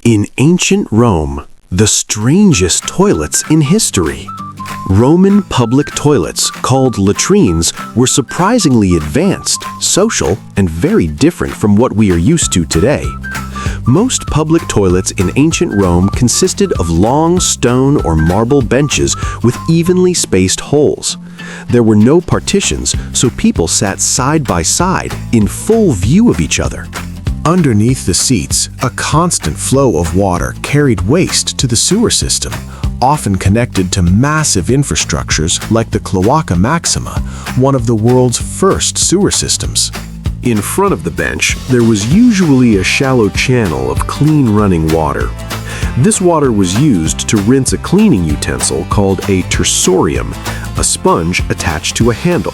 In ancient Rome, the strangest toilets in history. Roman public toilets, called latrines, were surprisingly advanced, social, and very different from what we are used to today. Most public toilets in ancient Rome consisted of long stone or marble benches with evenly spaced holes. There were no partitions, so people sat side by side in full view of each other. Underneath the seats, a constant flow of water carried waste to the sewer system, often connected to massive infrastructures like the Cloaca Maxima, one of the world's first sewer systems. In front of the bench, there was usually a shallow channel of clean running water. This water was used to rinse a cleaning utensil called a tersorium, a sponge attached to a handle.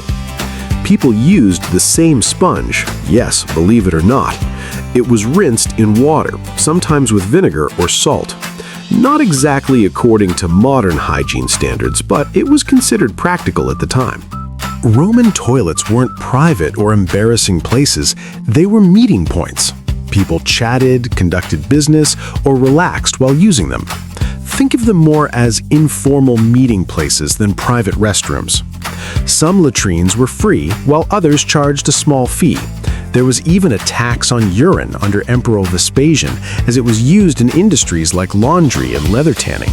People used the same sponge, yes, believe it or not. It was rinsed in water, sometimes with vinegar or salt. Not exactly according to modern hygiene standards, but it was considered practical at the time. Roman toilets weren't private or embarrassing places, they were meeting points. People chatted, conducted business, or relaxed while using them. Think of them more as informal meeting places than private restrooms. Some latrines were free, while others charged a small fee. There was even a tax on urine under Emperor Vespasian, as it was used in industries like laundry and leather tanning.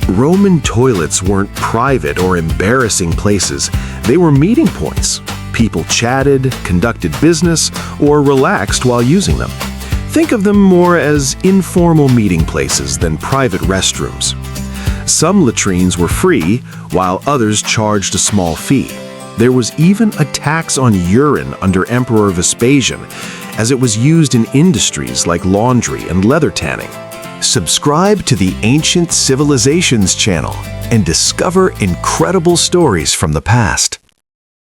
Roman toilets weren't private or embarrassing places, they were meeting points. People chatted, conducted business, or relaxed while using them. Think of them more as informal meeting places than private restrooms. Some latrines were free, while others charged a small fee. There was even a tax on urine under Emperor Vespasian, as it was used in industries like laundry and leather tanning. Subscribe to the Ancient Civilizations channel and discover incredible stories from the past.